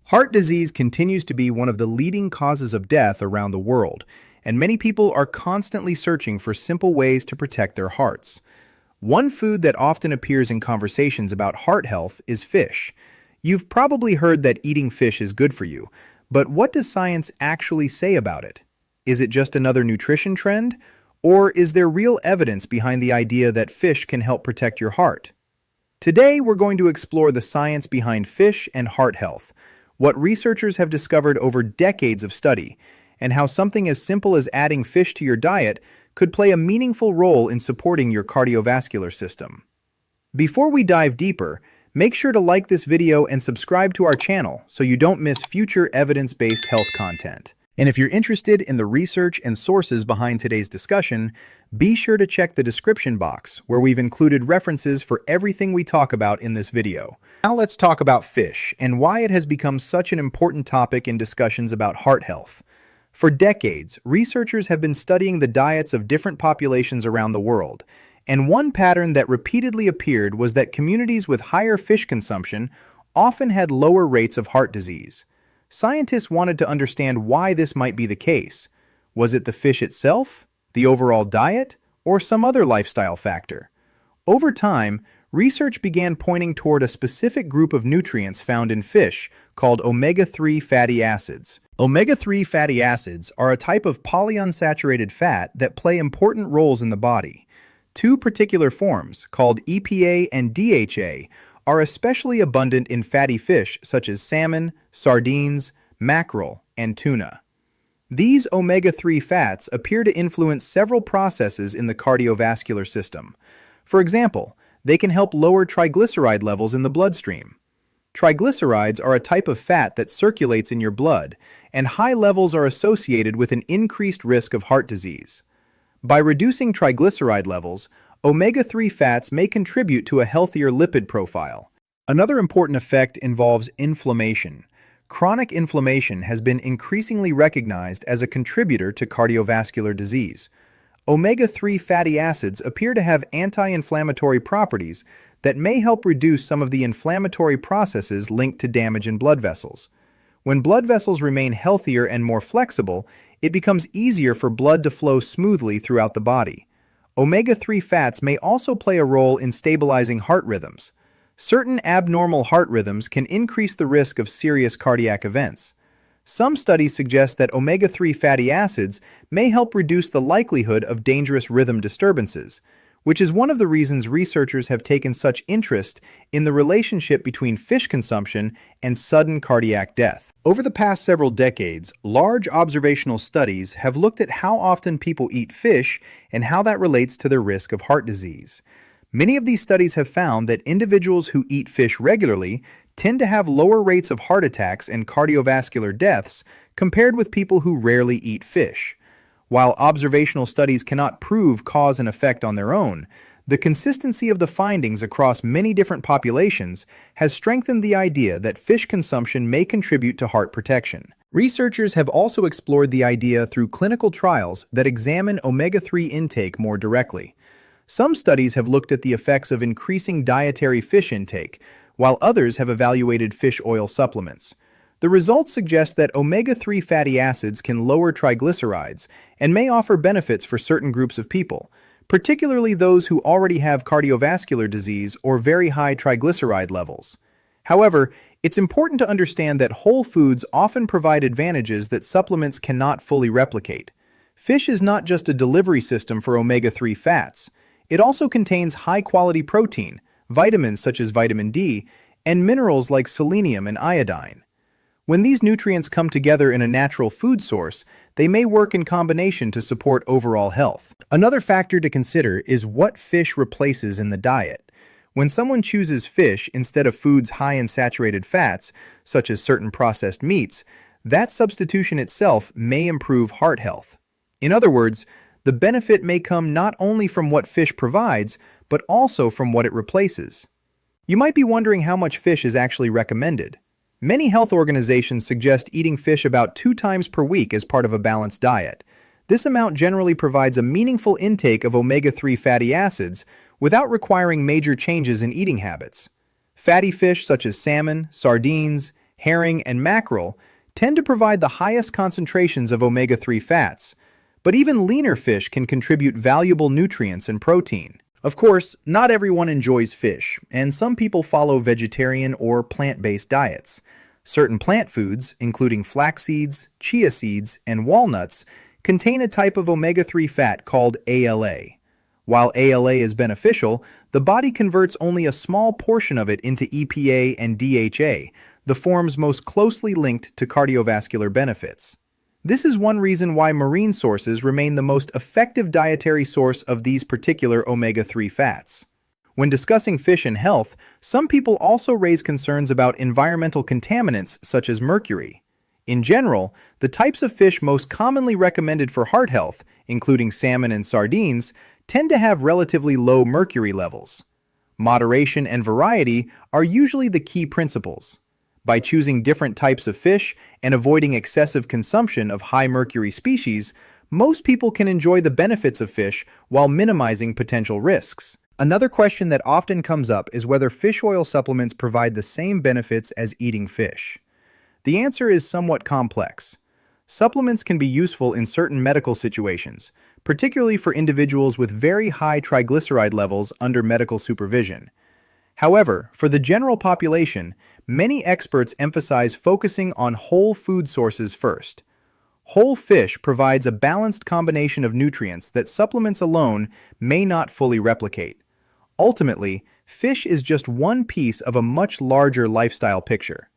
Heart disease continues to be one of the leading causes of death around the world, and many people are constantly searching for simple ways to protect their hearts. One food that often appears in conversations about heart health is fish. You've probably heard that eating fish is good for you, but what does science actually say about it? Is it just another nutrition trend? Or is there real evidence behind the idea that fish can help protect your heart? Today, we're going to explore the science behind fish and heart health, what researchers have discovered over decades of study, and how something as simple as adding fish to your diet could play a meaningful role in supporting your cardiovascular system. Before we dive deeper, make sure to like this video and subscribe to our channel so you don't miss future evidence-based health content. And if you're interested in the research and sources behind today's discussion, be sure to check the description box where we've included references for everything we talk about in this video. Now let's talk about fish and why it has become such an important topic in discussions about heart health. For decades, researchers have been studying the diets of different populations around the world, and one pattern that repeatedly appeared was that communities with higher fish consumption often had lower rates of heart disease. Scientists wanted to understand why this might be the case. Was it the fish itself, the overall diet, or some other lifestyle factor? Over time, research began pointing toward a specific group of nutrients found in fish called omega-3 fatty acids. Omega-3 fatty acids are a type of polyunsaturated fat that play important roles in the body. Two particular forms, called EPA and DHA, are especially abundant in fatty fish such as salmon, sardines, mackerel, and tuna. These omega-3 fats appear to influence several processes in the cardiovascular system. For example, they can help lower triglyceride levels in the bloodstream. Triglycerides are a type of fat that circulates in your blood, and high levels are associated with an increased risk of heart disease. By reducing triglyceride levels, omega-3 fats may contribute to a healthier lipid profile. Another important effect involves inflammation. Chronic inflammation has been increasingly recognized as a contributor to cardiovascular disease. Omega-3 fatty acids appear to have anti-inflammatory properties that may help reduce some of the inflammatory processes linked to damage in blood vessels. When blood vessels remain healthier and more flexible, it becomes easier for blood to flow smoothly throughout the body. Omega-3 fats may also play a role in stabilizing heart rhythms. Certain abnormal heart rhythms can increase the risk of serious cardiac events. Some studies suggest that omega-3 fatty acids may help reduce the likelihood of dangerous rhythm disturbances, which is one of the reasons researchers have taken such interest in the relationship between fish consumption and sudden cardiac death. Over the past several decades, large observational studies have looked at how often people eat fish and how that relates to their risk of heart disease. Many of these studies have found that individuals who eat fish regularly tend to have lower rates of heart attacks and cardiovascular deaths compared with people who rarely eat fish. While observational studies cannot prove cause and effect on their own, the consistency of the findings across many different populations has strengthened the idea that fish consumption may contribute to heart protection. Researchers have also explored the idea through clinical trials that examine omega-3 intake more directly. Some studies have looked at the effects of increasing dietary fish intake, while others have evaluated fish oil supplements. The results suggest that omega-3 fatty acids can lower triglycerides and may offer benefits for certain groups of people, particularly those who already have cardiovascular disease or very high triglyceride levels. However, it's important to understand that whole foods often provide advantages that supplements cannot fully replicate. Fish is not just a delivery system for omega-3 fats. It also contains high-quality protein, vitamins such as vitamin D, and minerals like selenium and iodine. When these nutrients come together in a natural food source, they may work in combination to support overall health. Another factor to consider is what fish replaces in the diet. When someone chooses fish instead of foods high in saturated fats, such as certain processed meats, that substitution itself may improve heart health. In other words, the benefit may come not only from what fish provides, but also from what it replaces. You might be wondering how much fish is actually recommended. Many health organizations suggest eating fish about 2 times per week as part of a balanced diet. This amount generally provides a meaningful intake of omega-3 fatty acids without requiring major changes in eating habits. Fatty fish such as salmon, sardines, herring, and mackerel tend to provide the highest concentrations of omega-3 fats, but even leaner fish can contribute valuable nutrients and protein. Of course, not everyone enjoys fish, and some people follow vegetarian or plant-based diets. Certain plant foods, including flax seeds, chia seeds, and walnuts, contain a type of omega-3 fat called ALA. While ALA is beneficial, the body converts only a small portion of it into EPA and DHA, the forms most closely linked to cardiovascular benefits. This is one reason why marine sources remain the most effective dietary source of these particular omega-3 fats. When discussing fish and health, some people also raise concerns about environmental contaminants such as mercury. In general, the types of fish most commonly recommended for heart health, including salmon and sardines, tend to have relatively low mercury levels. Moderation and variety are usually the key principles. By choosing different types of fish and avoiding excessive consumption of high mercury species, most people can enjoy the benefits of fish while minimizing potential risks. Another question that often comes up is whether fish oil supplements provide the same benefits as eating fish. The answer is somewhat complex. Supplements can be useful in certain medical situations, particularly for individuals with very high triglyceride levels under medical supervision. However, for the general population, many experts emphasize focusing on whole food sources first. Whole fish provides a balanced combination of nutrients that supplements alone may not fully replicate. Ultimately, fish is just one piece of a much larger lifestyle picture.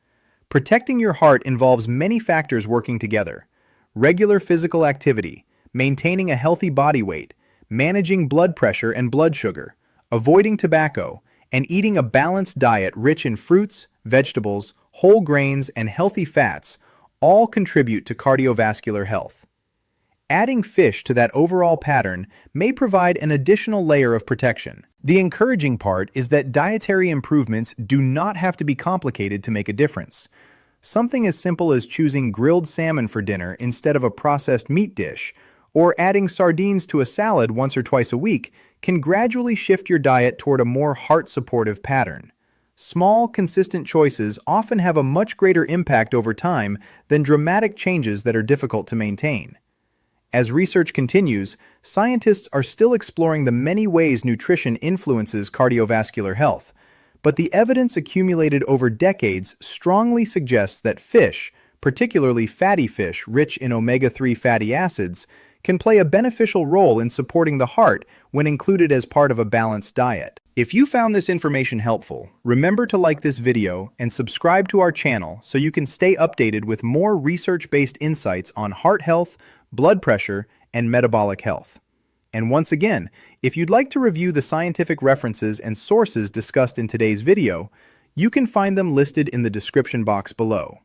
Protecting your heart involves many factors working together: regular physical activity, maintaining a healthy body weight, managing blood pressure and blood sugar, avoiding tobacco, and eating a balanced diet rich in fruits, vegetables, whole grains, and healthy fats all contribute to cardiovascular health. Adding fish to that overall pattern may provide an additional layer of protection. The encouraging part is that dietary improvements do not have to be complicated to make a difference. Something as simple as choosing grilled salmon for dinner instead of a processed meat dish, or adding sardines to a salad once or twice a week, can gradually shift your diet toward a more heart-supportive pattern. Small, consistent choices often have a much greater impact over time than dramatic changes that are difficult to maintain. As research continues, scientists are still exploring the many ways nutrition influences cardiovascular health, but the evidence accumulated over decades strongly suggests that fish, particularly fatty fish rich in omega-3 fatty acids, can play a beneficial role in supporting the heart when included as part of a balanced diet. If you found this information helpful, remember to like this video and subscribe to our channel so you can stay updated with more research-based insights on heart health, blood pressure, and metabolic health. And once again, if you'd like to review the scientific references and sources discussed in today's video, you can find them listed in the description box below.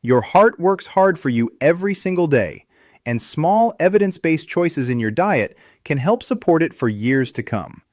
Your heart works hard for you every single day, and small, evidence-based choices in your diet can help support it for years to come.